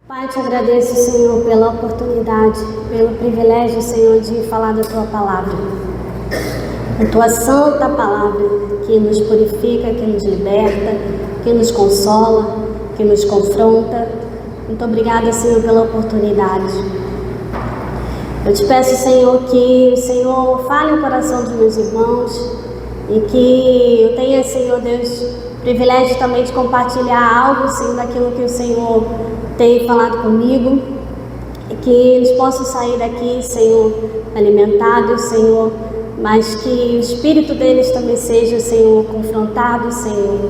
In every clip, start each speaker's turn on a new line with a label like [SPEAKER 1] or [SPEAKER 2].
[SPEAKER 1] Pai, te agradeço, Senhor, pela oportunidade, pelo privilégio, Senhor, de falar da Tua palavra. A Tua santa palavra que nos purifica, que nos liberta, que nos consola, que nos confronta. Muito obrigada, Senhor, pela oportunidade. Eu te peço, Senhor, que o Senhor fale o coração dos meus irmãos e que eu tenha, Senhor Deus, o privilégio também de compartilhar algo, Senhor, daquilo que o Senhor tem falado comigo, e que eles possam sair daqui, Senhor, alimentados, Senhor, mas que o espírito deles também seja, Senhor, confrontado, Senhor,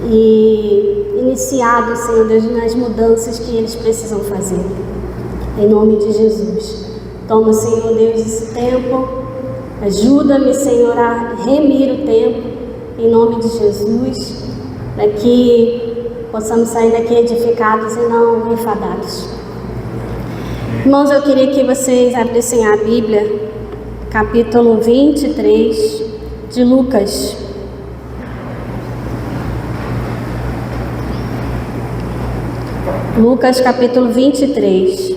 [SPEAKER 1] e iniciado, Senhor Deus, nas mudanças que eles precisam fazer. Em nome de Jesus. Toma, Senhor Deus, esse tempo, ajuda-me, Senhor, a remir o tempo, em nome de Jesus, para que possamos sair daqui edificados e não enfadados. Irmãos, eu queria que vocês abrissem a Bíblia, capítulo 23 de Lucas. Lucas, capítulo 23,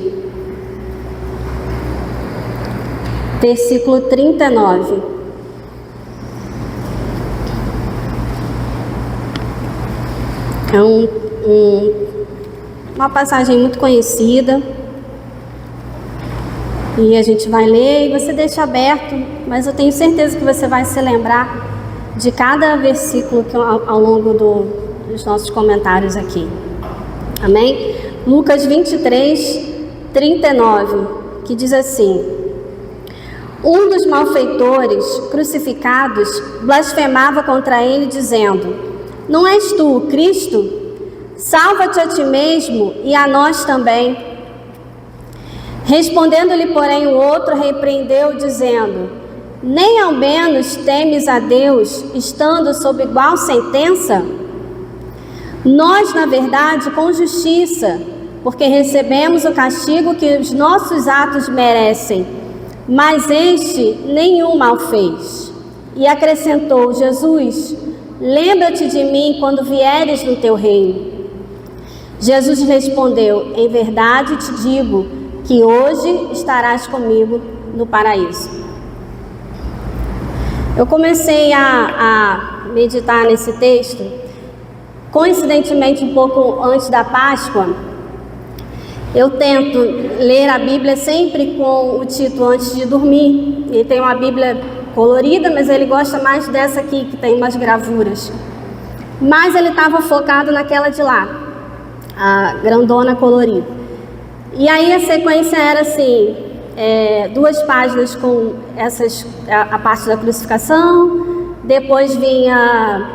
[SPEAKER 1] versículo 39. É uma passagem muito conhecida e a gente vai ler e você deixa aberto, mas eu tenho certeza que você vai se lembrar de cada versículo que ao longo dos nossos comentários aqui. Amém? Lucas 23, 39, que diz assim: um dos malfeitores crucificados blasfemava contra ele, dizendo: não és tu o Cristo? Salva-te a ti mesmo e a nós também. Respondendo-lhe, porém, o outro repreendeu, dizendo: nem ao menos temes a Deus, estando sob igual sentença? Nós, na verdade, com justiça, porque recebemos o castigo que os nossos atos merecem, mas este nenhum mal fez. E acrescentou Jesus: lembra-te de mim quando vieres no teu reino. Jesus respondeu: em verdade te digo que hoje estarás comigo no paraíso. Eu comecei a meditar nesse texto, coincidentemente um pouco antes da Páscoa. Eu tento ler a Bíblia sempre com o título antes de dormir. Ele tem uma Bíblia colorida, mas ele gosta mais dessa aqui, que tem umas gravuras. Mas ele estava focado naquela de lá, a grandona colorida. E aí a sequência era assim, 2 páginas com a parte da crucificação, depois vinha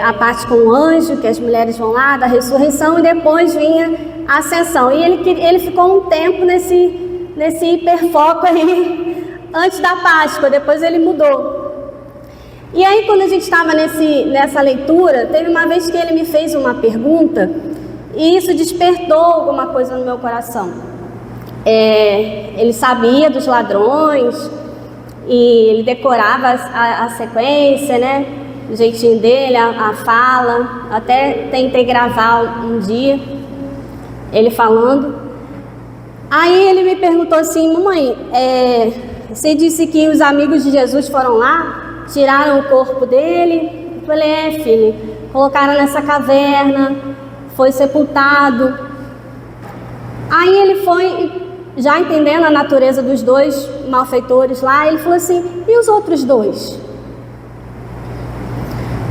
[SPEAKER 1] a parte com o anjo, que as mulheres vão lá, da ressurreição, e depois vinha a ascensão. E ele ficou um tempo nesse hiperfoco aí, antes da Páscoa, depois ele mudou. E aí, quando a gente estava nessa leitura, teve uma vez que ele me fez uma pergunta, e isso despertou alguma coisa no meu coração. Ele sabia dos ladrões, e ele decorava a sequência, né? O jeitinho dele, a fala. Até tentei gravar um dia, ele falando. Aí ele me perguntou assim: mamãe, você disse que os amigos de Jesus foram lá, tiraram o corpo dele? Eu falei: filho, colocaram nessa caverna, foi sepultado. Aí ele foi, já entendendo a natureza dos 2 malfeitores lá, ele falou assim: e os outros 2?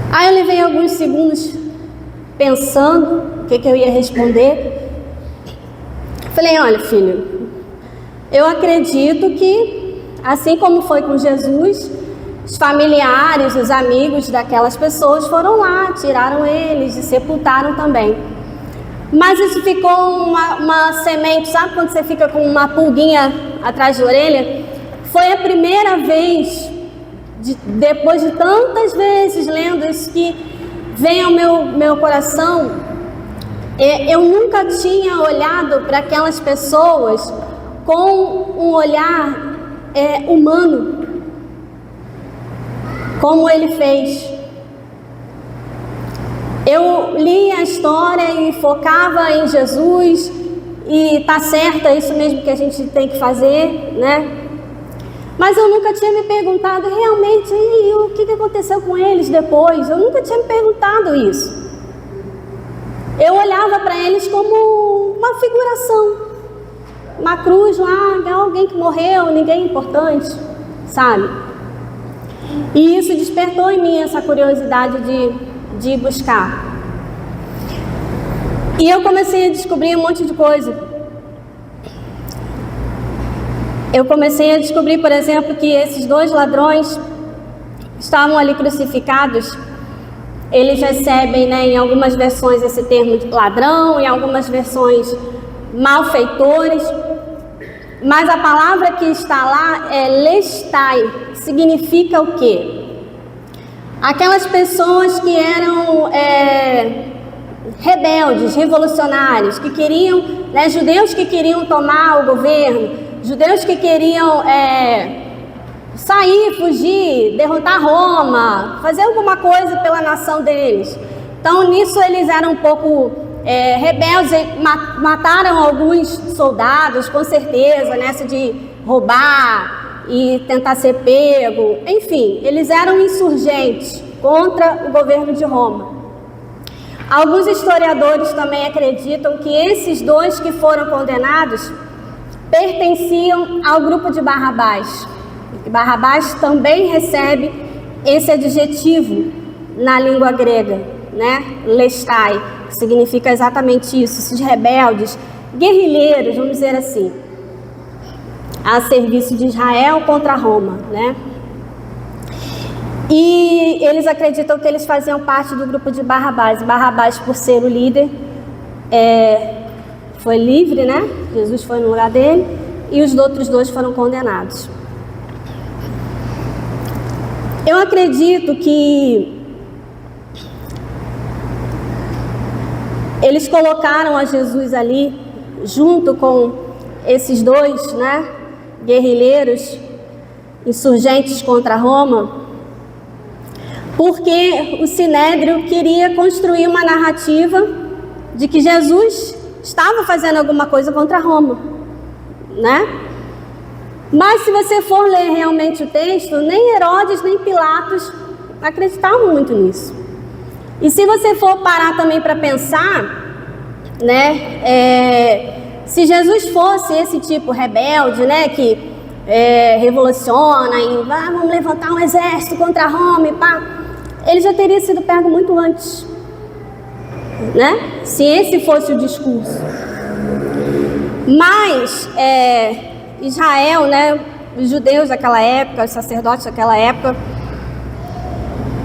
[SPEAKER 1] Aí eu levei alguns segundos pensando o que eu ia responder. Falei: olha, filho, eu acredito que, assim como foi com Jesus, os familiares, os amigos daquelas pessoas foram lá, tiraram eles e sepultaram também. Mas isso ficou uma semente, sabe quando você fica com uma pulguinha atrás da orelha? Foi a primeira vez, depois de tantas vezes lendo isso, que vem ao meu coração. Eu nunca tinha olhado para aquelas pessoas com um olhar humano, como ele fez. Eu li a história e focava em Jesus, e tá certo, é isso mesmo que a gente tem que fazer, né? Mas eu nunca tinha me perguntado realmente o que aconteceu com eles depois. Eu nunca tinha me perguntado isso. Eu olhava para eles como uma figuração, uma cruz lá, alguém que morreu, ninguém importante, sabe? E isso despertou em mim essa curiosidade de buscar. E eu comecei a descobrir um monte de coisa. Eu comecei a descobrir, por exemplo, que esses 2 ladrões estavam ali crucificados. Eles recebem, né, em algumas versões esse termo de ladrão, em algumas versões malfeitores. Mas a palavra que está lá é lestai, significa o quê? Aquelas pessoas que eram rebeldes, revolucionários, que queriam, né, judeus que queriam tomar o governo, judeus que queriam sair, fugir, derrotar Roma, fazer alguma coisa pela nação deles. Então, nisso eles eram um pouco rebeldes, mataram alguns soldados, com certeza, nessa de roubar e tentar ser pego. Enfim, eles eram insurgentes contra o governo de Roma. Alguns historiadores também acreditam que esses 2 que foram condenados pertenciam ao grupo de Barrabás. Barrabás também recebe esse adjetivo na língua grega, né? Lestai, que significa exatamente isso, esses rebeldes, guerrilheiros, vamos dizer assim, a serviço de Israel contra Roma, né? E eles acreditam que eles faziam parte do grupo de Barrabás. Barrabás, por ser o líder, foi livre, né? Jesus foi no lugar dele, e os outros 2 foram condenados. Eu acredito que eles colocaram a Jesus ali, junto com esses 2, né, guerrilheiros, insurgentes contra Roma, porque o Sinédrio queria construir uma narrativa de que Jesus estava fazendo alguma coisa contra Roma, né? Mas se você for ler realmente o texto, nem Herodes nem Pilatos acreditavam muito nisso. E se você for parar também para pensar, né, se Jesus fosse esse tipo rebelde, né, que revoluciona e vamos levantar um exército contra Roma e pá, ele já teria sido pego muito antes, né? Se esse fosse o discurso. Mas Israel, né, os judeus daquela época, os sacerdotes daquela época,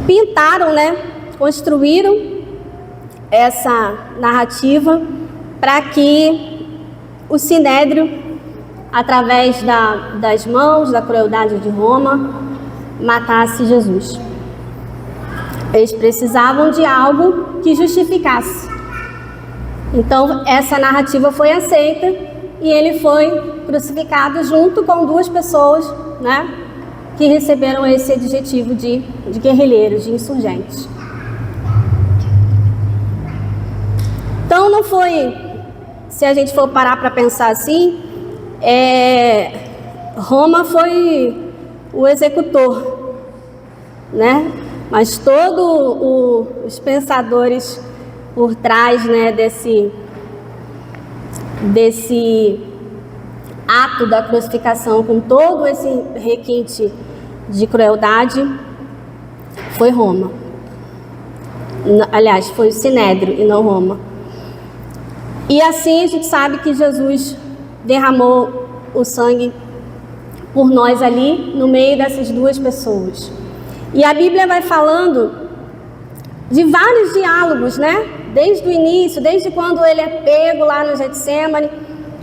[SPEAKER 1] pintaram, né, construíram essa narrativa para que o Sinédrio, através das mãos, da crueldade de Roma, matasse Jesus. Eles precisavam de algo que justificasse. Então, essa narrativa foi aceita e ele foi crucificado junto com 2 pessoas, né, que receberam esse adjetivo de guerrilheiros, de insurgentes. Então, não foi, se a gente for parar para pensar assim, Roma foi o executor, né? Mas todos os pensadores por trás, né, desse ato da crucificação, com todo esse requinte de crueldade, foi Roma. Aliás, foi o Sinédrio e não Roma. E assim a gente sabe que Jesus derramou o sangue por nós ali, no meio dessas 2 pessoas. E a Bíblia vai falando de vários diálogos, né? Desde o início, desde quando ele é pego lá no Getsêmani,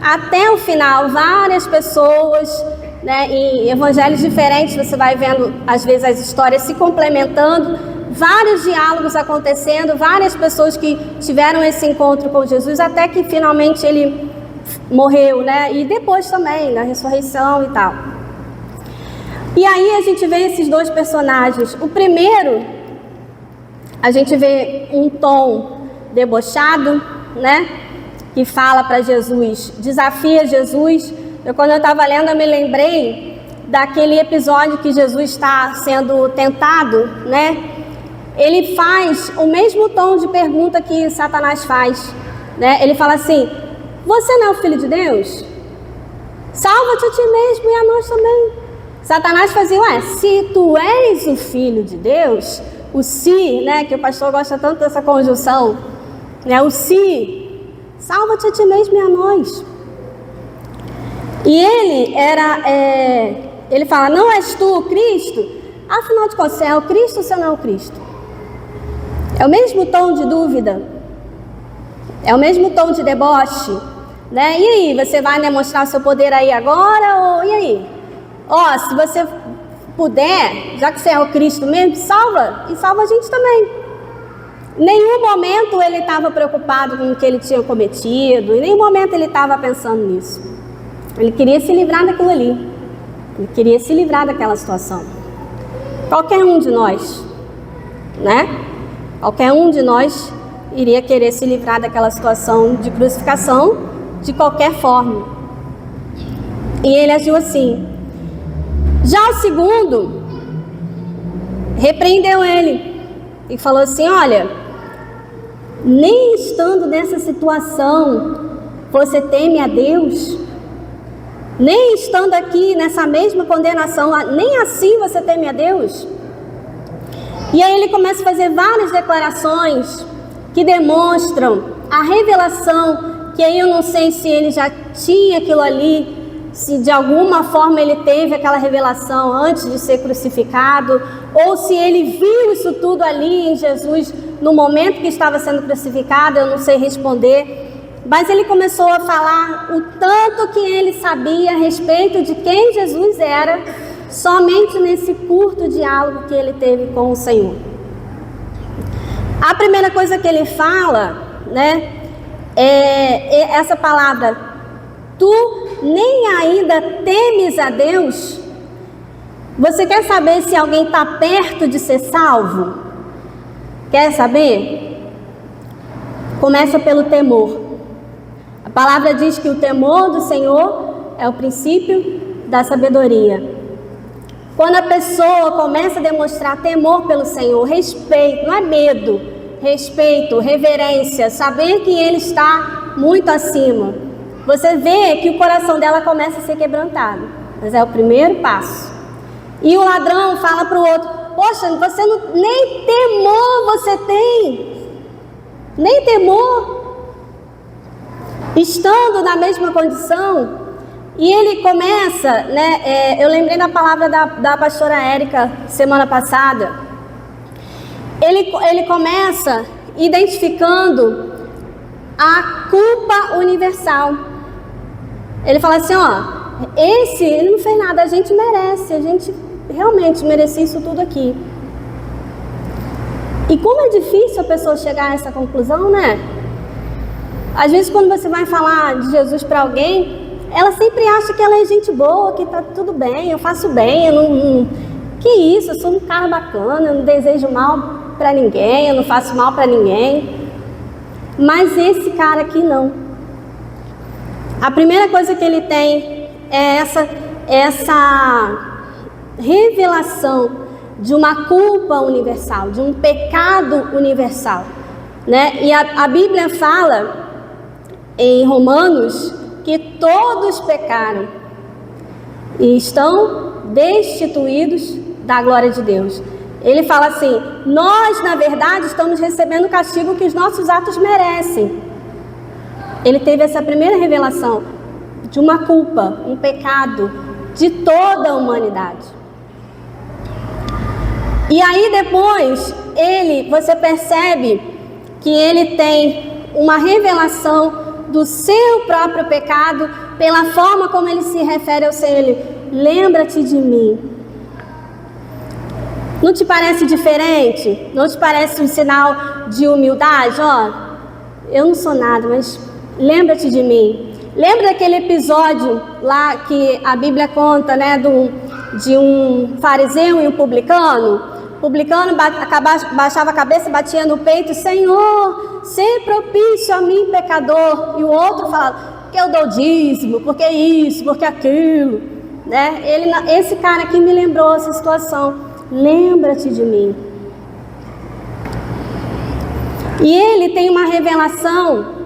[SPEAKER 1] até o final, várias pessoas, né, em evangelhos diferentes, você vai vendo, às vezes, as histórias se complementando, vários diálogos acontecendo, várias pessoas que tiveram esse encontro com Jesus, até que finalmente ele morreu, né? E depois também, na ressurreição e tal. E aí a gente vê esses 2 personagens. O primeiro a gente vê um tom debochado, né? Que fala para Jesus, desafia Jesus. Quando eu estava lendo, eu me lembrei daquele episódio que Jesus está sendo tentado, né? Ele faz o mesmo tom de pergunta que Satanás faz, né? Ele fala assim: você não é o Filho de Deus? Salva-te a ti mesmo e a nós também. Satanás fazia: se tu és o Filho de Deus, o se, né? Que o pastor gosta tanto dessa conjunção, né? O se, salva-te a ti mesmo e a nós. E ele fala: não és tu o Cristo? Afinal de contas, você é o Cristo ou você não é o Cristo? É o mesmo tom de dúvida, é o mesmo tom de deboche, né? E aí, você vai demonstrar o seu poder aí agora? Ou e aí? Se você puder, já que você é o Cristo mesmo, salva, e salva a gente também. Em nenhum momento ele estava preocupado com o que ele tinha cometido, em nenhum momento ele estava pensando nisso. Ele queria se livrar daquilo ali, ele queria se livrar daquela situação. Qualquer um de nós, né? Qualquer um de nós iria querer se livrar daquela situação de crucificação de qualquer forma. E ele agiu assim. Já o segundo repreendeu ele e falou assim: olha, nem estando nessa situação você teme a Deus? Nem estando aqui nessa mesma condenação, nem assim você teme a Deus? E aí ele começa a fazer várias declarações que demonstram a revelação, que aí eu não sei se ele já tinha aquilo ali, se de alguma forma ele teve aquela revelação antes de ser crucificado, ou se ele viu isso tudo ali em Jesus no momento que estava sendo crucificado, eu não sei responder. Mas ele começou a falar o tanto que ele sabia a respeito de quem Jesus era, somente nesse curto diálogo que ele teve com o Senhor. A primeira coisa que ele fala, né, é essa palavra: tu nem ainda temes a Deus? Você quer saber se alguém está perto de ser salvo? Quer saber? Começa pelo temor. A palavra diz que o temor do Senhor é o princípio da sabedoria. Quando a pessoa começa a demonstrar temor pelo Senhor, respeito, não é medo, respeito, reverência, saber que Ele está muito acima, você vê que o coração dela começa a ser quebrantado. Mas é o primeiro passo. E o ladrão fala para o outro: poxa, você não, nem temor você tem, nem temor. Estando na mesma condição. E ele começa, né? Eu lembrei da palavra da pastora Érica semana passada. Ele começa identificando a culpa universal. Ele fala assim: ele não fez nada, a gente merece, a gente realmente merecia isso tudo aqui. E como é difícil a pessoa chegar a essa conclusão, né? Às vezes quando você vai falar de Jesus para alguém, ela sempre acha que ela é gente boa, que tá tudo bem, eu faço bem, que isso, eu sou um cara bacana, eu não desejo mal para ninguém, eu não faço mal para ninguém. Mas esse cara aqui não. A primeira coisa que ele tem é essa revelação de uma culpa universal, de um pecado universal, né? E a Bíblia fala em Romanos que todos pecaram e estão destituídos da glória de Deus. Ele fala assim: nós, na verdade, estamos recebendo o castigo que os nossos atos merecem. Ele teve essa primeira revelação de uma culpa, um pecado de toda a humanidade. E aí depois, você percebe que ele tem uma revelação do seu próprio pecado, pela forma como ele se refere ao Senhor. Ele: lembra-te de mim. Não te parece diferente? Não te parece um sinal de humildade? Eu não sou nada, mas lembra-te de mim. Lembra daquele episódio lá que a Bíblia conta, né, de um fariseu e um publicano? publicano baixava a cabeça, batia no peito: Senhor, seja propício a mim, pecador. E o outro falava: porque eu dou dízimo, porque isso, porque aquilo, né? Esse cara aqui me lembrou essa situação. Lembra-te de mim. E ele tem uma revelação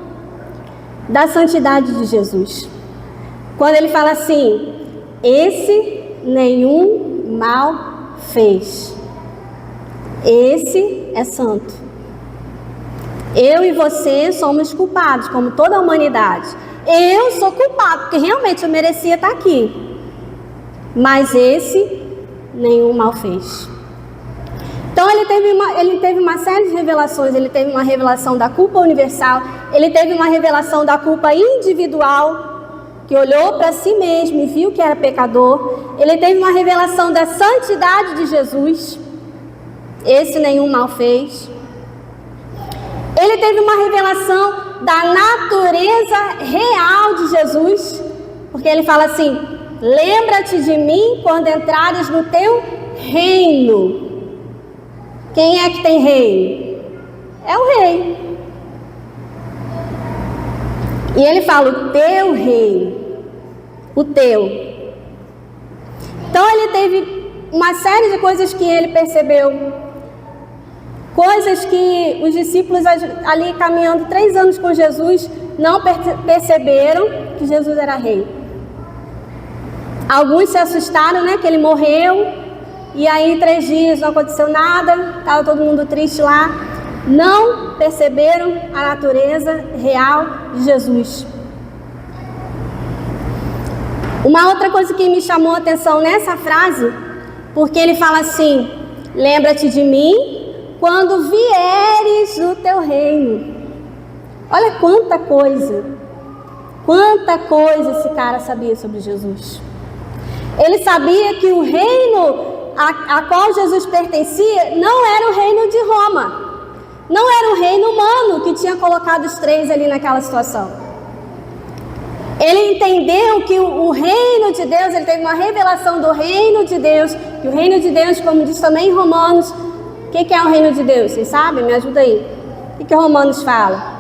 [SPEAKER 1] da santidade de Jesus. Quando ele fala assim: esse nenhum mal fez. Esse é santo. Eu e você somos culpados, como toda a humanidade. Eu sou culpado, porque realmente eu merecia estar aqui. Mas esse nenhum mal fez. Então ele teve uma série de revelações. Ele teve uma revelação da culpa universal. Ele teve uma revelação da culpa individual, que olhou para si mesmo e viu que era pecador. Ele teve uma revelação da santidade de Jesus. Esse nenhum mal fez. Ele teve uma revelação da natureza real de Jesus, porque ele fala assim: lembra-te de mim quando entrares no teu reino. Quem é que tem reino? É o rei. E ele fala: o teu reino. O teu. Então ele teve uma série de coisas que ele percebeu. Coisas que os discípulos ali caminhando 3 anos com Jesus não perceberam que Jesus era rei. Alguns se assustaram, né, que ele morreu, e aí 3 dias não aconteceu nada, estava todo mundo triste lá. Não perceberam a natureza real de Jesus. Uma outra coisa que me chamou a atenção nessa frase, porque ele fala assim: lembra-te de mim quando vieres o teu reino. Olha quanta coisa esse cara sabia sobre Jesus. Ele sabia que o reino a qual Jesus pertencia não era o reino de Roma, não era o reino humano que tinha colocado os 3 ali naquela situação. Ele entendeu que o reino de Deus, ele teve uma revelação do reino de Deus, que o reino de Deus, como diz também em Romanos, o que é o reino de Deus? Vocês sabem? Me ajuda aí. O que Romanos fala?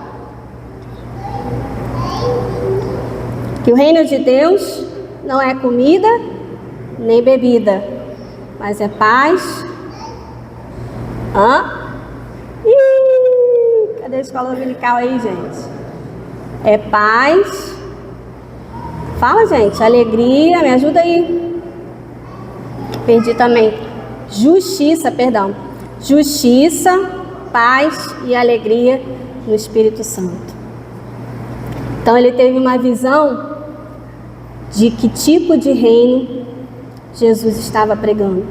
[SPEAKER 1] Que o reino de Deus não é comida nem bebida, mas é paz. Cadê a escola dominical aí, gente? É paz. Fala, gente. Alegria. Me ajuda aí. Perdi também. Justiça, paz e alegria no Espírito Santo. Então ele teve uma visão de que tipo de reino Jesus estava pregando.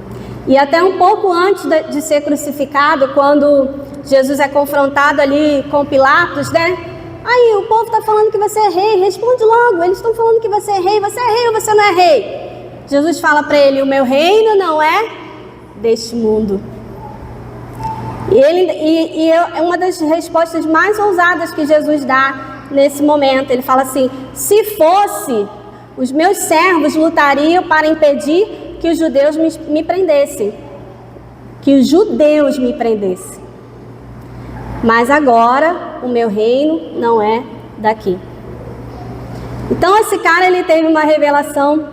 [SPEAKER 1] E até um pouco antes de ser crucificado, quando Jesus é confrontado ali com Pilatos, né? Aí o povo está falando que você é rei, responde logo, eles estão falando que você é rei ou você não é rei? Jesus fala para ele: o meu reino não é deste mundo. E é uma das respostas mais ousadas que Jesus dá nesse momento. Ele fala assim: se fosse, os meus servos lutariam para impedir que os judeus me prendessem. Mas agora o meu reino não é daqui. Então esse cara, ele teve uma revelação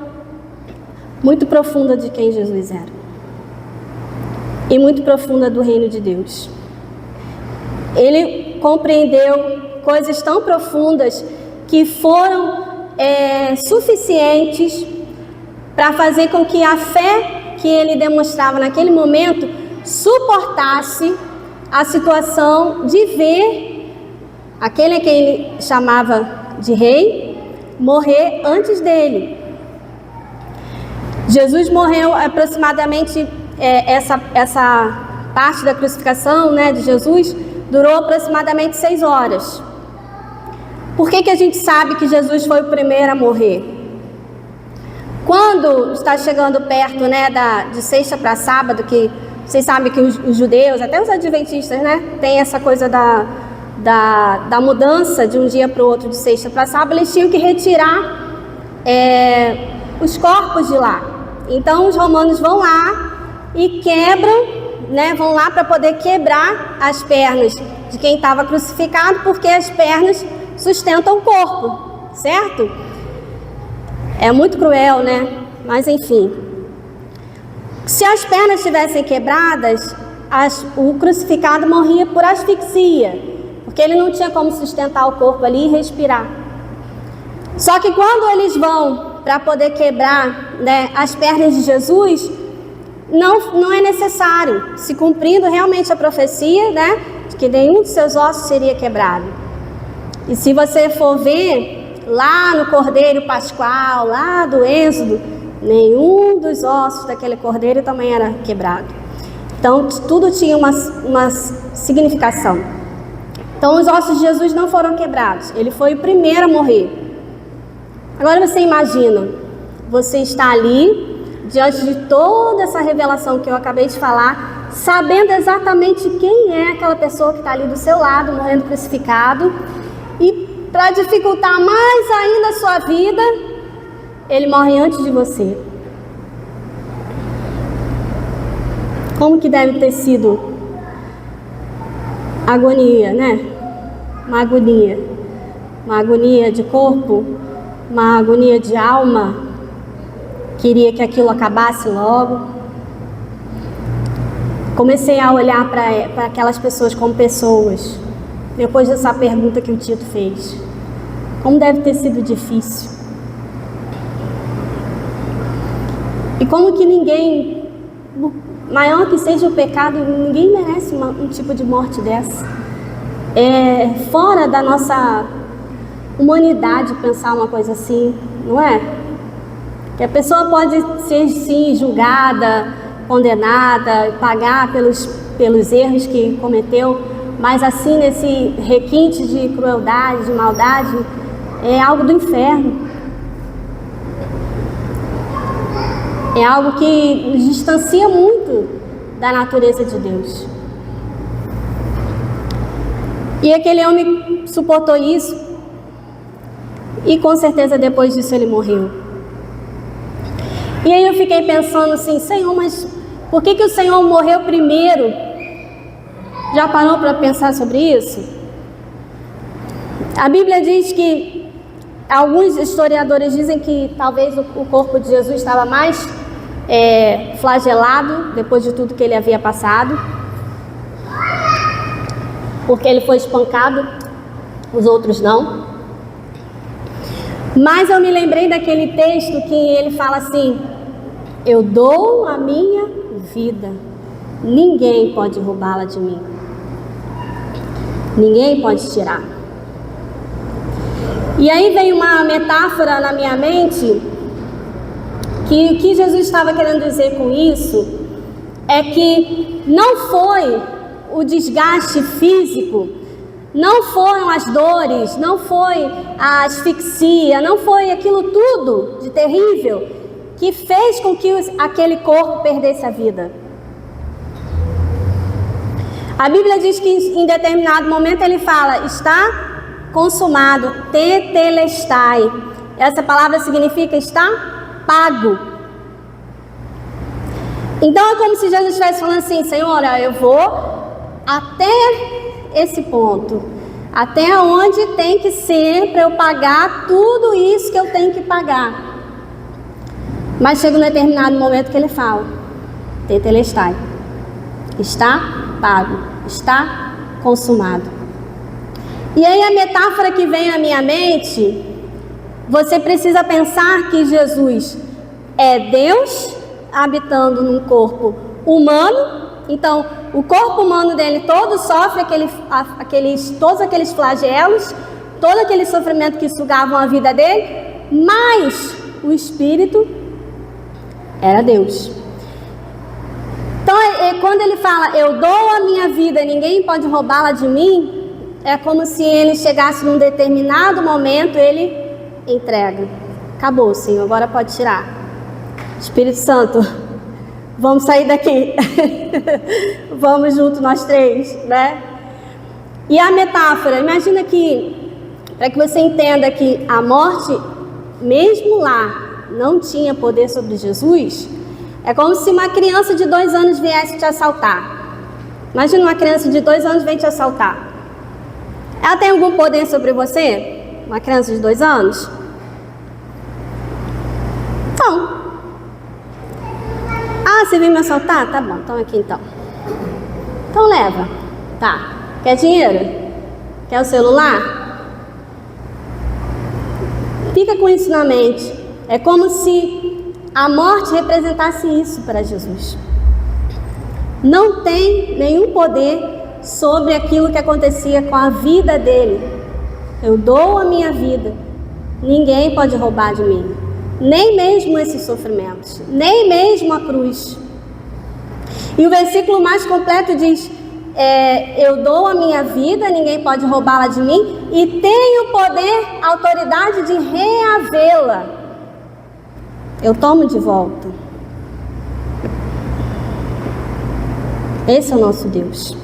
[SPEAKER 1] muito profunda de quem Jesus era. E muito profunda do reino de Deus. Ele compreendeu coisas tão profundas que foram suficientes para fazer com que a fé que ele demonstrava naquele momento suportasse a situação de ver aquele a quem ele chamava de rei morrer antes dele. Jesus morreu aproximadamente, essa parte da crucificação, né, de Jesus durou aproximadamente 6 horas. Por que a gente sabe que Jesus foi o primeiro a morrer? Quando está chegando perto, né, de sexta para sábado, que vocês sabem que os judeus, até os adventistas, né, tem essa coisa da mudança de um dia para o outro, de sexta para sábado, eles tinham que retirar os corpos de lá. Então os romanos vão lá e quebram né, vão lá para poder quebrar as pernas de quem estava crucificado, porque as pernas sustentam o corpo, certo? É muito cruel, né? Mas enfim. Se as pernas estivessem quebradas, o crucificado morria por asfixia, porque ele não tinha como sustentar o corpo ali e respirar. Só que quando eles vão para poder quebrar, né, as pernas de Jesus, não é necessário, se cumprindo realmente a profecia, né, de que nenhum de seus ossos seria quebrado. E se você for ver lá no Cordeiro Pascual, lá do Êxodo, nenhum dos ossos daquele cordeiro também era quebrado. Então tudo tinha uma significação. Então os ossos de Jesus não foram quebrados, ele foi o primeiro a morrer. Agora você imagina, você está ali, diante de toda essa revelação que eu acabei de falar, sabendo exatamente quem é aquela pessoa que está ali do seu lado, morrendo crucificado, e para dificultar mais ainda a sua vida, ele morre antes de você. Como que deve ter sido agonia, né? Uma agonia de corpo, uma agonia de alma. Queria que aquilo acabasse logo. Comecei a olhar para aquelas pessoas como pessoas, depois dessa pergunta que o Tito fez. Como deve ter sido difícil. E como que ninguém, maior que seja o pecado, ninguém merece um tipo de morte dessa. É fora da nossa humanidade pensar uma coisa assim, não é? Que a pessoa pode ser, sim, julgada, condenada, pagar pelos erros que cometeu, mas assim, nesse requinte de crueldade, de maldade, é algo do inferno. É algo que nos distancia muito da natureza de Deus. E aquele homem suportou isso, e com certeza depois disso ele morreu. E aí eu fiquei pensando assim, Senhor, mas por que o Senhor morreu primeiro? Já parou para pensar sobre isso? A Bíblia diz que, alguns historiadores dizem que talvez o corpo de Jesus estava mais flagelado depois de tudo que ele havia passado, porque ele foi espancado, os outros não. Mas eu me lembrei daquele texto que ele fala assim: eu dou a minha vida, ninguém pode roubá-la de mim, ninguém pode tirar. E aí veio uma metáfora na minha mente, que o que Jesus estava querendo dizer com isso é que não foi o desgaste físico, não foram as dores, não foi a asfixia, não foi aquilo tudo de terrível que fez com que aquele corpo perdesse a vida. A Bíblia diz que em determinado momento ele fala, está consumado, tetelestai. Essa palavra significa está pago. Então é como se Jesus estivesse falando assim, Senhor, eu vou até esse ponto, até onde tem que ser para eu pagar tudo isso que eu tenho que pagar. Mas chega um determinado momento que ele fala, tetelestai, está pago, está consumado. E aí a metáfora que vem à minha mente, você precisa pensar que Jesus é Deus habitando num corpo humano. Então o corpo humano dele todo sofre todos aqueles flagelos, todo aquele sofrimento que sugavam a vida dele, mas o Espírito era Deus. Então quando ele fala, eu dou a minha vida, ninguém pode roubá-la de mim, é como se ele chegasse num determinado momento, ele entrega. Acabou, Senhor, agora pode tirar. Espírito Santo, vamos sair daqui. Vamos junto nós três, né? E a metáfora, imagina que, para que você entenda que a morte, mesmo lá, não tinha poder sobre Jesus, é como se uma criança de 2 anos viesse te assaltar. Imagina uma criança de 2 anos vem te assaltar. Ela tem algum poder sobre você? Uma criança de 2 anos? Não. Ah, você veio me assaltar? Tá bom, então aqui então. Então leva. Tá. Quer dinheiro? Quer o celular? Fica com isso na mente. É como se a morte representasse isso para Jesus. Não tem nenhum poder sobre aquilo que acontecia com a vida dele. Eu dou a minha vida. Ninguém pode roubar de mim. Nem mesmo esses sofrimentos. Nem mesmo a cruz. E o versículo mais completo diz: eu dou a minha vida, ninguém pode roubá-la de mim, e tenho poder, autoridade de reavê-la. Eu tomo de volta. Esse é o nosso Deus.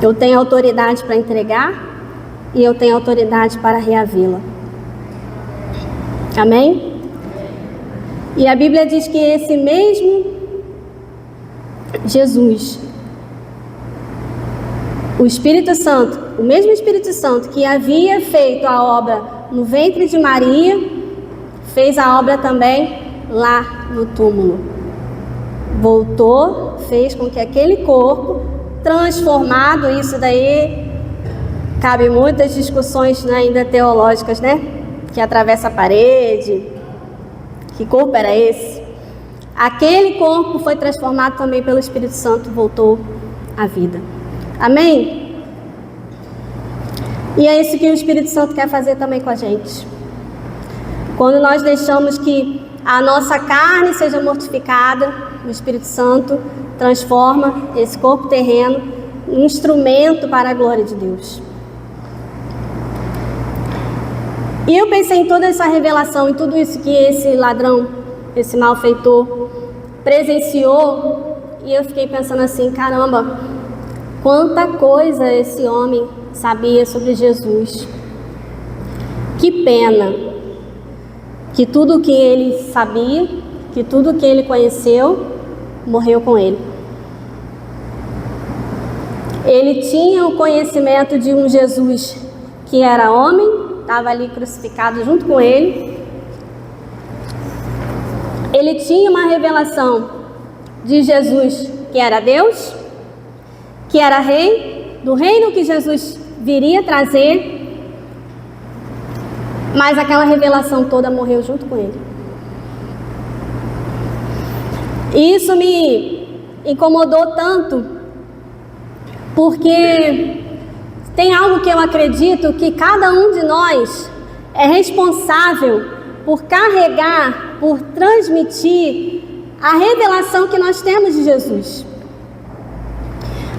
[SPEAKER 1] Eu tenho autoridade para entregar e eu tenho autoridade para reavê-la. Amém? E a Bíblia diz que esse mesmo Jesus, o Espírito Santo, o mesmo Espírito Santo que havia feito a obra no ventre de Maria, fez a obra também lá no túmulo. Voltou, fez com que aquele corpo transformado, isso daí cabe muitas discussões, né, ainda teológicas, né? Que atravessa a parede. Que corpo era esse? Aquele corpo foi transformado também pelo Espírito Santo, voltou à vida. Amém? E é isso que o Espírito Santo quer fazer também com a gente. Quando nós deixamos que a nossa carne seja mortificada, o Espírito Santo transforma esse corpo terreno em instrumento para a glória de Deus. E eu pensei em toda essa revelação, em tudo isso que esse ladrão, esse malfeitor presenciou, e eu fiquei pensando assim, caramba, quanta coisa esse homem sabia sobre Jesus. Que pena que tudo que ele sabia, que tudo que ele conheceu, morreu com ele. Ele tinha o conhecimento de um Jesus que era homem, estava ali crucificado junto com ele. Ele tinha uma revelação de Jesus que era Deus, que era rei, do reino que Jesus viria trazer, mas aquela revelação toda morreu junto com ele. E isso me incomodou tanto, porque tem algo que eu acredito que cada um de nós é responsável por carregar, por transmitir a revelação que nós temos de Jesus.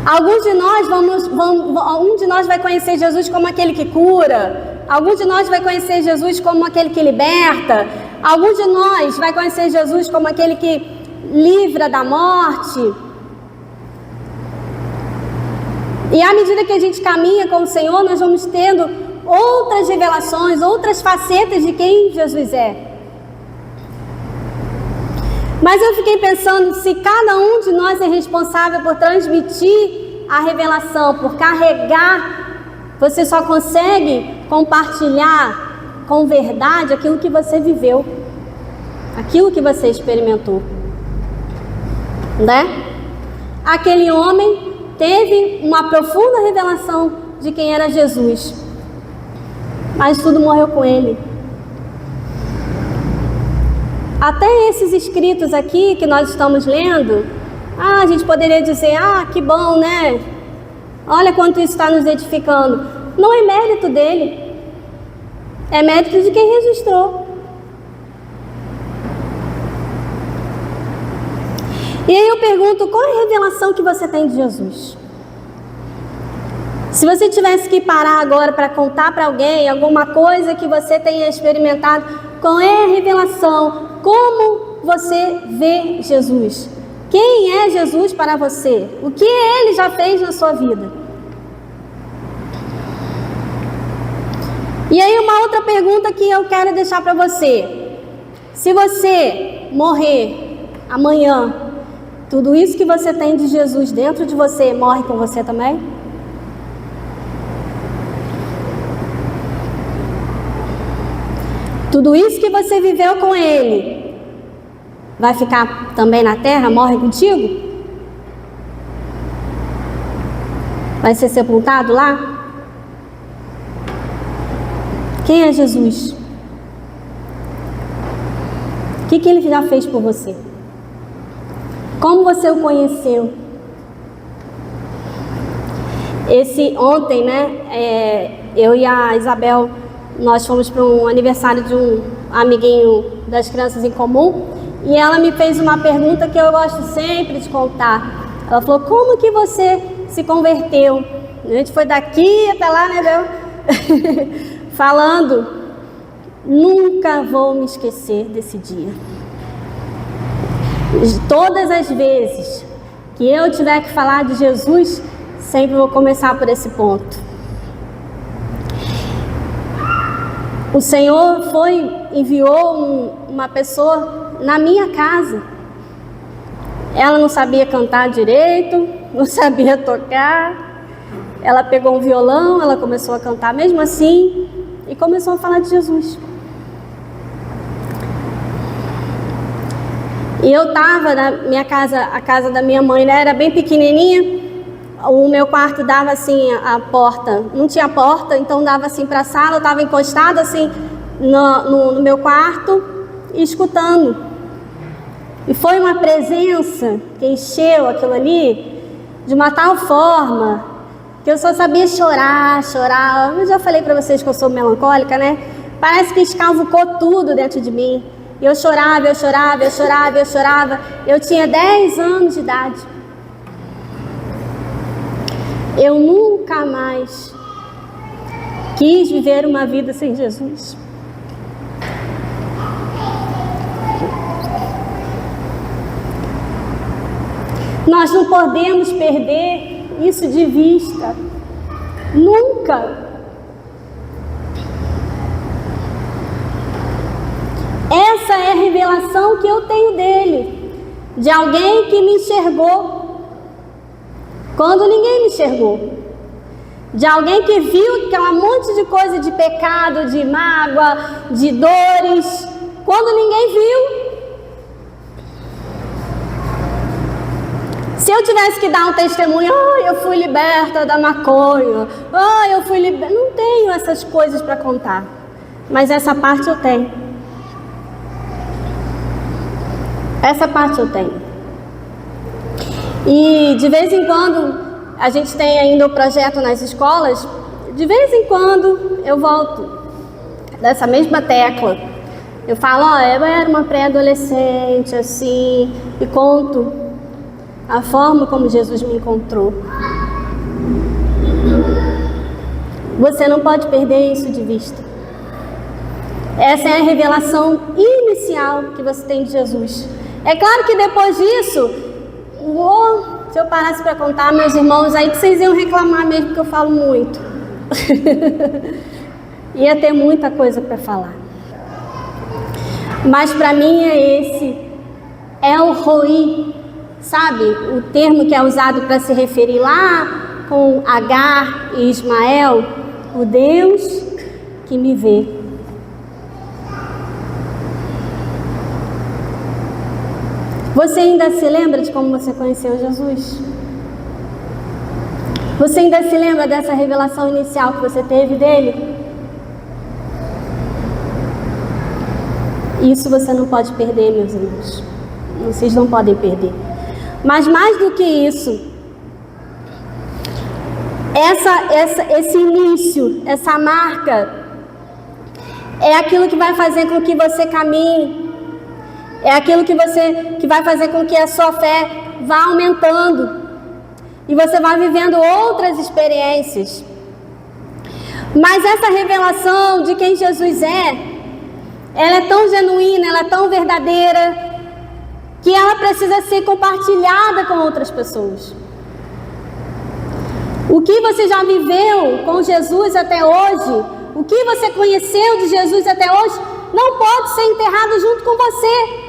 [SPEAKER 1] Alguns de nós um de nós vai conhecer Jesus como aquele que cura, alguns de nós vai conhecer Jesus como aquele que liberta, alguns de nós vai conhecer Jesus como aquele que livra da morte. E à medida que a gente caminha com o Senhor, nós vamos tendo outras revelações, outras facetas de quem Jesus é. Mas eu fiquei pensando, se cada um de nós é responsável por transmitir a revelação, por carregar, você só consegue compartilhar com verdade aquilo que você viveu, aquilo que você experimentou, né? Aquele homem teve uma profunda revelação de quem era Jesus, mas tudo morreu com ele. Até esses escritos aqui que nós estamos lendo, a gente poderia dizer, que bom, né? Olha quanto isso está nos edificando. Não é mérito dele, é mérito de quem registrou. E aí eu pergunto, qual é a revelação que você tem de Jesus? Se você tivesse que parar agora para contar para alguém alguma coisa que você tenha experimentado, qual é a revelação? Como você vê Jesus? Quem é Jesus para você? O que ele já fez na sua vida? E aí uma outra pergunta que eu quero deixar para você. Se você morrer amanhã, tudo isso que você tem de Jesus dentro de você morre com você também? Tudo isso que você viveu com Ele vai ficar também na terra? Morre contigo? Vai ser sepultado lá? Quem é Jesus? O que Ele já fez por você? Como você o conheceu? Ontem, né, eu e a Isabel, nós fomos para um aniversário de um amiguinho das crianças em comum, e ela me fez uma pergunta que eu gosto sempre de contar. Ela falou: como que você se converteu? A gente foi daqui até lá, né, falando. Nunca vou me esquecer desse dia. Todas as vezes que eu tiver que falar de Jesus, sempre vou começar por esse ponto. O Senhor enviou uma pessoa na minha casa. Ela não sabia cantar direito, não sabia tocar. Ela pegou um violão, ela começou a cantar mesmo assim e começou a falar de Jesus. E eu estava na minha casa, a casa da minha mãe, né, era bem pequenininha. O meu quarto dava assim, a porta, não tinha porta, então dava assim para a sala. Eu estava encostada assim no meu quarto, escutando. E foi uma presença que encheu aquilo ali de uma tal forma que eu só sabia chorar. Eu já falei para vocês que eu sou melancólica, né? Parece que escavucou tudo dentro de mim. E eu chorava. Eu tinha 10 anos de idade. Eu nunca mais quis viver uma vida sem Jesus. Nós não podemos perder isso de vista. Nunca. Essa é a revelação que eu tenho dele, de alguém que me enxergou quando ninguém me enxergou, de alguém que viu aquela monte de coisa de pecado, de mágoa, de dores, quando ninguém viu. Se eu tivesse que dar um testemunho, eu fui liberta da maconha, eu fui liberta, não tenho essas coisas para contar, mas essa parte eu tenho. Essa parte eu tenho. E de vez em quando, a gente tem ainda o projeto nas escolas, de vez em quando eu volto dessa mesma tecla. Eu falo, eu era uma pré-adolescente, assim, e conto a forma como Jesus me encontrou. Você não pode perder isso de vista. Essa é a revelação inicial que você tem de Jesus. É claro que depois disso, se eu parasse para contar, meus irmãos, aí que vocês iam reclamar mesmo, que eu falo muito. Ia ter muita coisa para falar. Mas para mim é o Roi, sabe? O termo que é usado para se referir lá com Agar e Ismael, o Deus que me vê. Você ainda se lembra de como você conheceu Jesus? Você ainda se lembra dessa revelação inicial que você teve dele? Isso você não pode perder, meus irmãos. Vocês não podem perder. Mas mais do que isso, esse início, essa marca, é aquilo que vai fazer com que você caminhe. É aquilo que vai fazer com que a sua fé vá aumentando. E você vai vivendo outras experiências. Mas essa revelação de quem Jesus ela é tão genuína, ela é tão verdadeira, que ela precisa ser compartilhada com outras pessoas. O que você já viveu com Jesus até hoje, o que você conheceu de Jesus até hoje, não pode ser enterrado junto com você.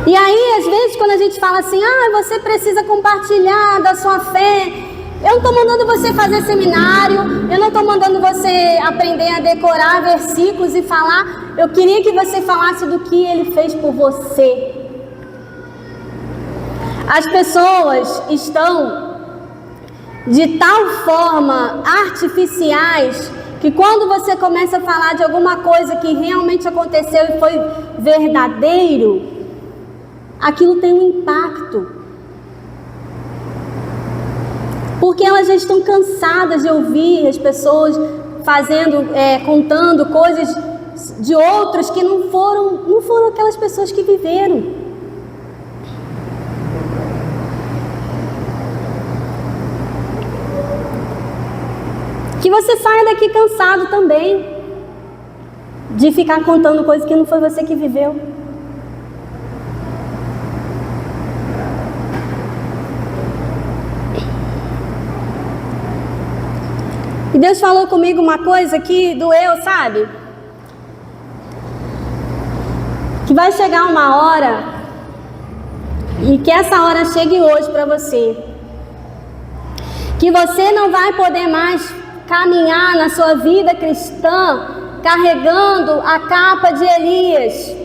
[SPEAKER 1] E aí, às vezes, quando a gente fala assim, você precisa compartilhar da sua fé, eu não estou mandando você fazer seminário, eu não estou mandando você aprender a decorar versículos e falar, eu queria que você falasse do que Ele fez por você. As pessoas estão de tal forma artificiais que quando você começa a falar de alguma coisa que realmente aconteceu e foi verdadeiro, aquilo tem um impacto. Porque elas já estão cansadas de ouvir as pessoas contando coisas de outros que não foram aquelas pessoas que viveram. Que você saia daqui cansado também de ficar contando coisas que não foi você que viveu. E Deus falou comigo uma coisa que doeu, sabe? Que vai chegar uma hora, e que essa hora chegue hoje para você, que você não vai poder mais caminhar na sua vida cristã carregando a capa de Elias.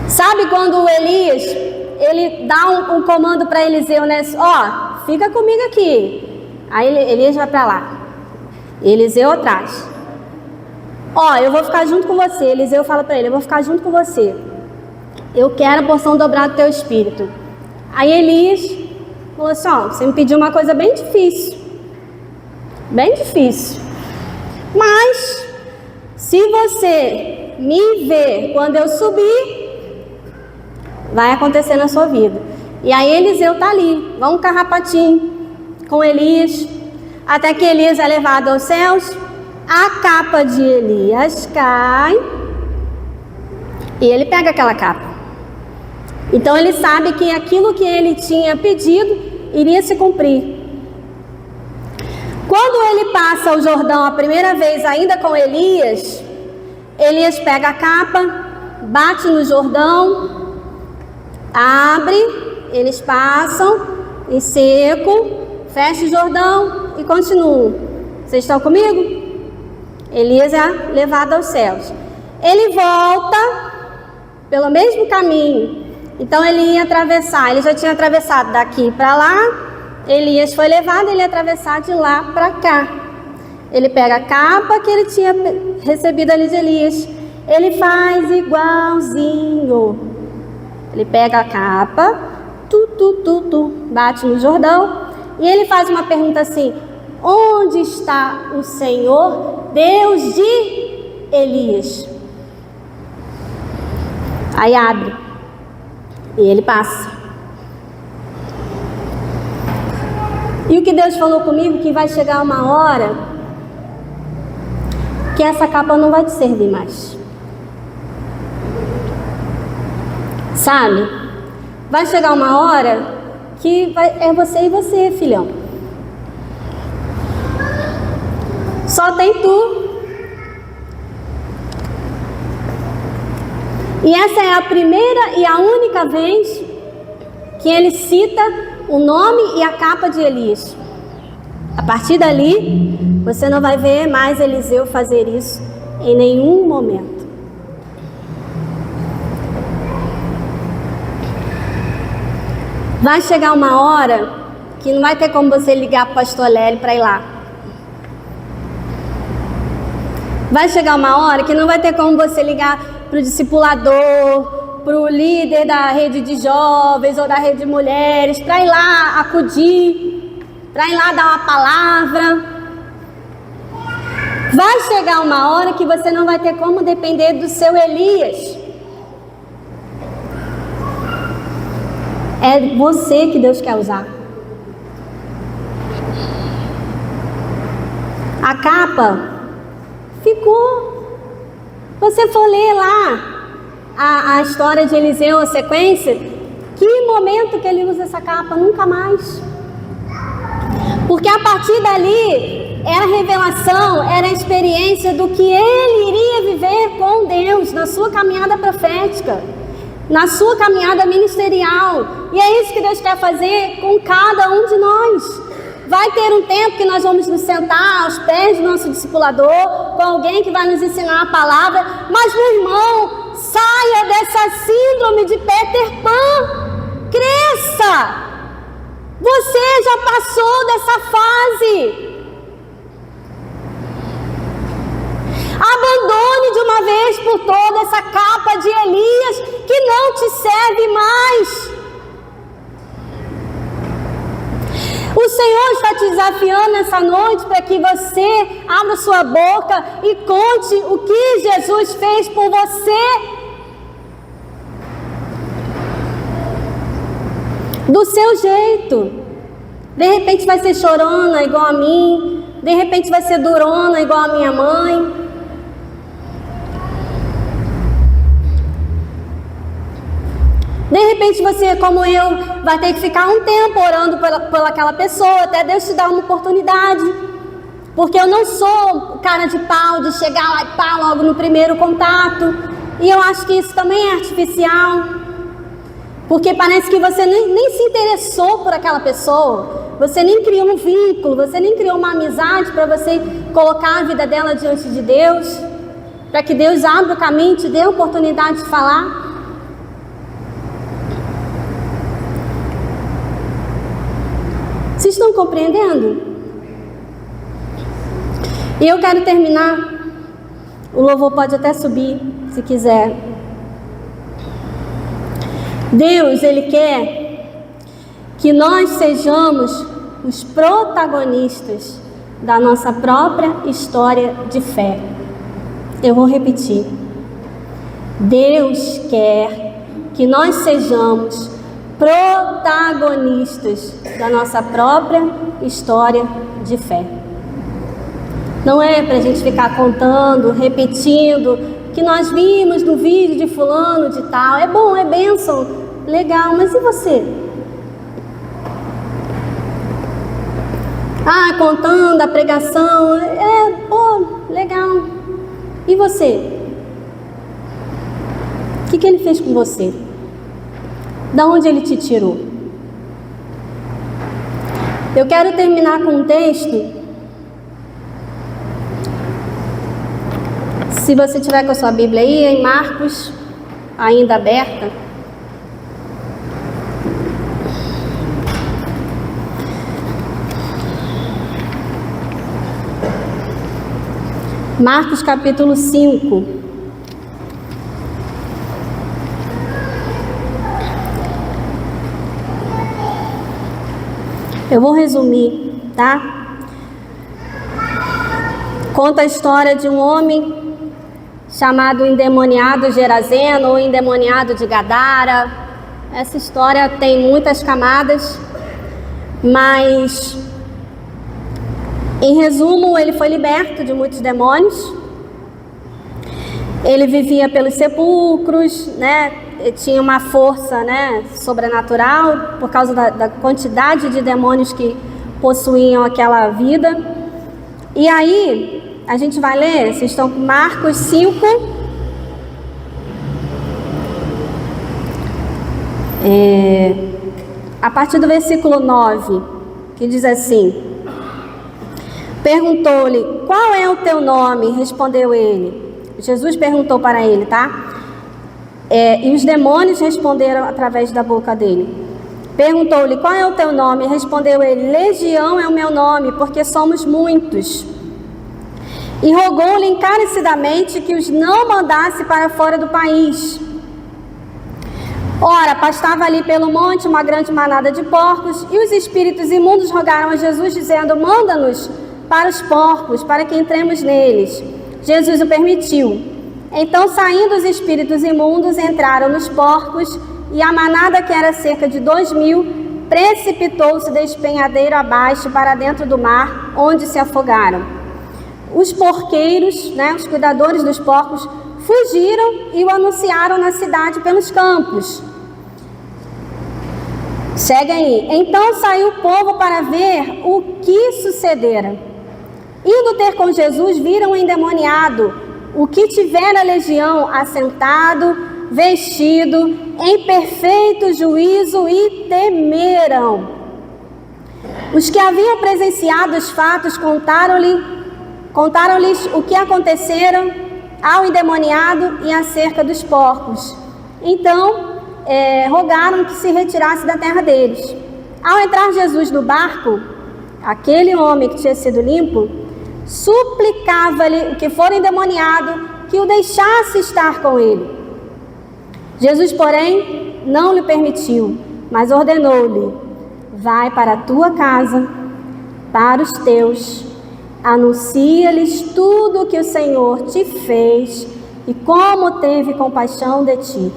[SPEAKER 1] Sabe quando Elias, ele dá um comando para Eliseu, né? Fica comigo aqui. Aí Elias vai para lá, Eliseu atrás. Eu vou ficar junto com você. Eliseu fala para ele, eu vou ficar junto com você. Eu quero a porção dobrada do teu espírito. Aí Elias falou assim, você me pediu uma coisa bem difícil. Bem difícil. Mas, se você me ver quando eu subir, vai acontecer na sua vida. E aí Eliseu tá ali, vão um carrapatinho com Elias, até que Elias é levado aos céus, a capa de Elias cai, e ele pega aquela capa. Então ele sabe que aquilo que ele tinha pedido iria se cumprir. Quando ele passa o Jordão a primeira vez ainda com Elias, Elias pega a capa, bate no Jordão, abre, eles passam em seco, fecha o Jordão e continuam. Vocês estão comigo? Elias é levado aos céus. Ele volta pelo mesmo caminho. Então ele ia atravessar, ele já tinha atravessado daqui para lá, Elias foi levado, ele ia atravessar de lá para cá. Ele pega a capa que ele tinha recebido ali de Elias, ele faz igualzinho. Ele pega a capa, bate no Jordão, e ele faz uma pergunta assim, onde está o Senhor, Deus de Elias? Aí abre. E ele passa. E o que Deus falou comigo, que vai chegar uma hora que essa capa não vai te servir mais. Sabe? Vai chegar uma hora que é você e você, filhão. Só tem tu. E essa é a primeira e a única vez que ele cita o nome e a capa de Elias. A partir dali, você não vai ver mais Eliseu fazer isso em nenhum momento. Vai chegar uma hora que não vai ter como você ligar para o pastor Lélio para ir lá. Vai chegar uma hora que não vai ter como você ligar para o discipulador, para o líder da rede de jovens ou da rede de mulheres, para ir lá acudir, para ir lá dar uma palavra. Vai chegar uma hora que você não vai ter como depender do seu Elias. É você que Deus quer usar. A capa ficou. Você for ler lá a história de Eliseu, a sequência, que momento que ele usa essa capa? Nunca mais. Porque a partir dali, era a revelação, era a experiência do que ele iria viver com Deus na sua caminhada profética, na sua caminhada ministerial. E é isso que Deus quer fazer com cada um de nós. Vai ter um tempo que nós vamos nos sentar aos pés do nosso discipulador, com alguém que vai nos ensinar a palavra, mas, meu irmão, saia dessa síndrome de Peter Pan, cresça. Você já passou dessa fase. Abandone de uma vez por todas essa capa de Elias que não te serve mais. O Senhor está te desafiando essa noite para que você abra sua boca e conte o que Jesus fez por você. Do seu jeito. De repente vai ser chorona igual a mim. De repente vai ser durona igual a minha mãe. De repente você, como eu, vai ter que ficar um tempo orando por aquela pessoa, até Deus te dar uma oportunidade. Porque eu não sou cara de pau de chegar lá e pá, logo no primeiro contato. E eu acho que isso também é artificial. Porque parece que você nem se interessou por aquela pessoa. Você nem criou um vínculo, você nem criou uma amizade para você colocar a vida dela diante de Deus. Para que Deus abra o caminho e te dê a oportunidade de falar. Vocês estão compreendendo? E eu quero terminar. O louvor pode até subir, se quiser. Deus, Ele quer que nós sejamos os protagonistas da nossa própria história de fé. Eu vou repetir. Deus quer que nós sejamos protagonistas da nossa própria história de fé. Não é para a gente ficar contando, repetindo, que nós vimos no vídeo de fulano de tal. É bom, é bênção, legal, mas e você? Contando a pregação, legal. E você? O que ele fez com você? Da onde ele te tirou? Eu quero terminar com um texto. Se você tiver com a sua Bíblia aí, em Marcos, ainda aberta. Marcos capítulo 5. Eu vou resumir, tá? Conta a história de um homem chamado endemoniado Gerazeno ou endemoniado de Gadara. Essa história tem muitas camadas, mas em resumo, ele foi liberto de muitos demônios. Ele vivia pelos sepulcros, né? Tinha uma força, né, sobrenatural por causa da quantidade de demônios que possuíam aquela vida. E aí, a gente vai ler, vocês estão com Marcos 5. A partir do versículo 9, que diz assim: perguntou-lhe, qual é o teu nome? Respondeu ele. Jesus perguntou para ele, tá? E os demônios responderam através da boca dele. Perguntou-lhe, qual é o teu nome? Respondeu ele, Legião é o meu nome, porque somos muitos. E rogou-lhe encarecidamente que os não mandasse para fora do país. Ora, pastava ali pelo monte uma grande manada de porcos, e os espíritos imundos rogaram a Jesus, dizendo, manda-nos para os porcos, para que entremos neles. Jesus o permitiu. Então, saindo os espíritos imundos, entraram nos porcos, e a manada, que era cerca de 2.000, precipitou-se da despenhadeiro abaixo para dentro do mar, onde se afogaram. Os porqueiros, né, os cuidadores dos porcos, fugiram e o anunciaram na cidade pelos campos. Segue aí. Então saiu o povo para ver o que sucedera. Indo ter com Jesus, viram o endemoniado, o que tivera a legião, assentado, vestido, em perfeito juízo, e temeram. Os que haviam presenciado os fatos contaram-lhes o que aconteceram ao endemoniado e acerca dos porcos. Então, rogaram que se retirasse da terra deles. Ao entrar Jesus no barco, aquele homem que tinha sido limpo suplicava-lhe, o que for endemoniado, que o deixasse estar com ele. Jesus, porém, não lhe permitiu, mas ordenou-lhe: vai para a tua casa, para os teus, anuncia-lhes tudo o que o Senhor te fez e como teve compaixão de ti.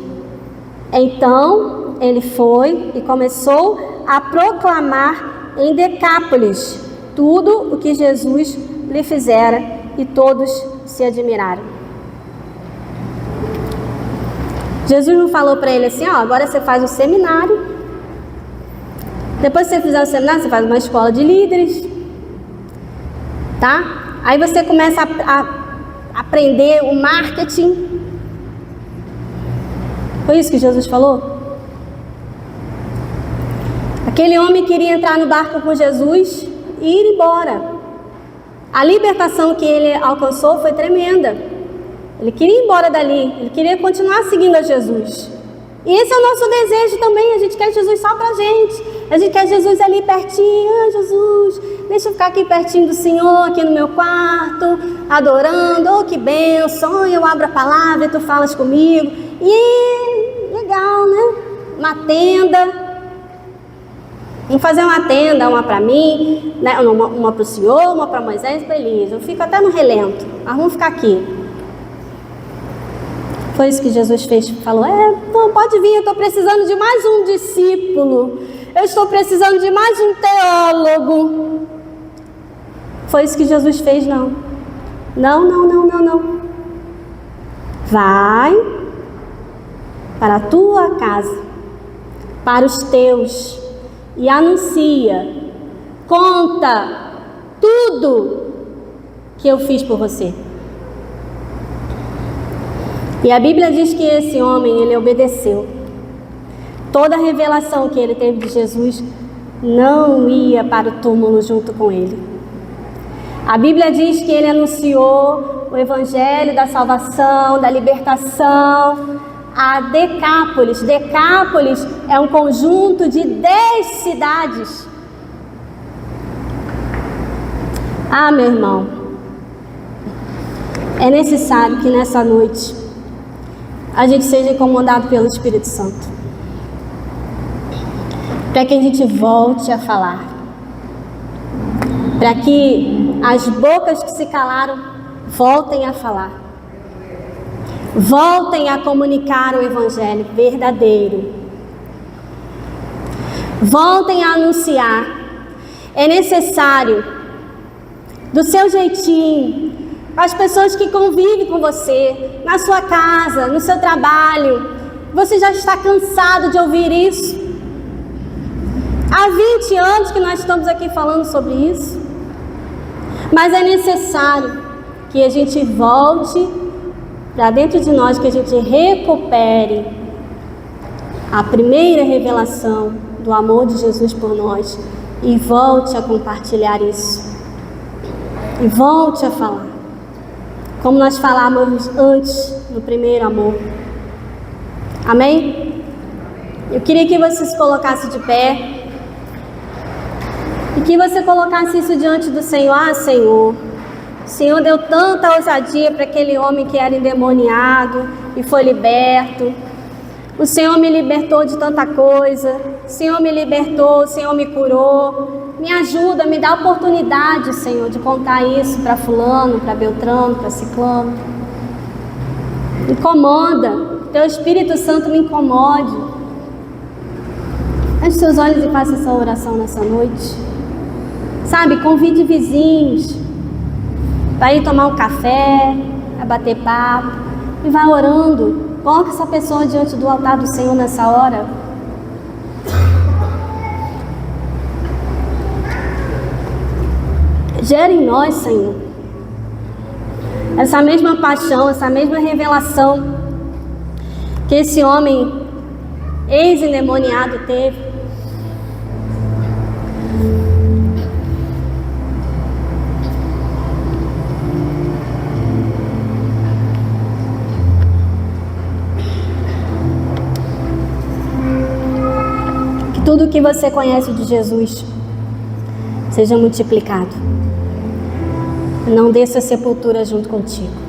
[SPEAKER 1] Então ele foi e começou a proclamar em Decápolis tudo o que Jesus lhe fizera, e todos se admiraram. Jesus não falou para ele assim: agora você faz um seminário, depois que você fizer o seminário, você faz uma escola de líderes, tá? Aí você começa a aprender o marketing. Foi isso que Jesus falou? Aquele homem queria entrar no barco com Jesus e ir embora. A libertação que ele alcançou foi tremenda. Ele queria ir embora dali, ele queria continuar seguindo a Jesus. E esse é o nosso desejo também. A gente quer Jesus só pra gente. A gente quer Jesus ali pertinho. Jesus, deixa eu ficar aqui pertinho do Senhor, aqui no meu quarto, adorando. Que bênção. Eu abro a palavra e tu falas comigo. E legal, né? Uma tenda. Vamos fazer uma tenda, uma para mem, né? Uma para o Senhor, uma para Moisés e para Elias. Eu fico até no relento, mas vamos ficar aqui. Foi isso que Jesus fez, falou: não, pode vir, eu estou precisando de mais um discípulo, eu estou precisando de mais um teólogo. Foi isso que Jesus fez? Não. Vai para a tua casa, para os teus, e anuncia, conta tudo que eu fiz por você. E a Bíblia diz que esse homem, ele obedeceu. Toda a revelação que ele teve de Jesus não ia para o túmulo junto com ele. A Bíblia diz que ele anunciou o evangelho da salvação, da libertação, a Decápolis. Decápolis é um conjunto de 10 cidades. Meu irmão, é necessário que nessa noite a gente seja incomodado pelo Espírito Santo, para que a gente volte a falar, para que as bocas que se calaram voltem a falar, voltem a comunicar o evangelho verdadeiro, voltem a anunciar. É necessário, do seu jeitinho, as pessoas que convivem com você, na sua casa, no seu trabalho. Você já está cansado de ouvir isso? Há 20 anos que nós estamos aqui falando sobre isso. Mas é necessário que a gente volte para dentro de nós, que a gente recupere a primeira revelação do amor de Jesus por nós e volte a compartilhar isso. E volte a falar como nós falávamos antes, no primeiro amor. Amém? Eu queria que você se colocasse de pé e que você colocasse isso diante do Senhor. Senhor, o Senhor deu tanta ousadia para aquele homem que era endemoniado e foi liberto. O Senhor me libertou de tanta coisa. O Senhor me libertou, o Senhor me curou. Me ajuda, me dá a oportunidade, Senhor, de contar isso para fulano, para Beltrano, para ciclano. Incomoda, Teu Espírito Santo me incomode. Feche seus olhos e faça essa oração nessa noite. Sabe, convide vizinhos para ir tomar um café, para bater papo, e vá orando. Coloque essa pessoa diante do altar do Senhor nessa hora. Gera em nós, Senhor, essa mesma paixão, essa mesma revelação que esse homem ex-endemoniado teve. Que tudo que você conhece de Jesus seja multiplicado. Não desça a sepultura junto contigo.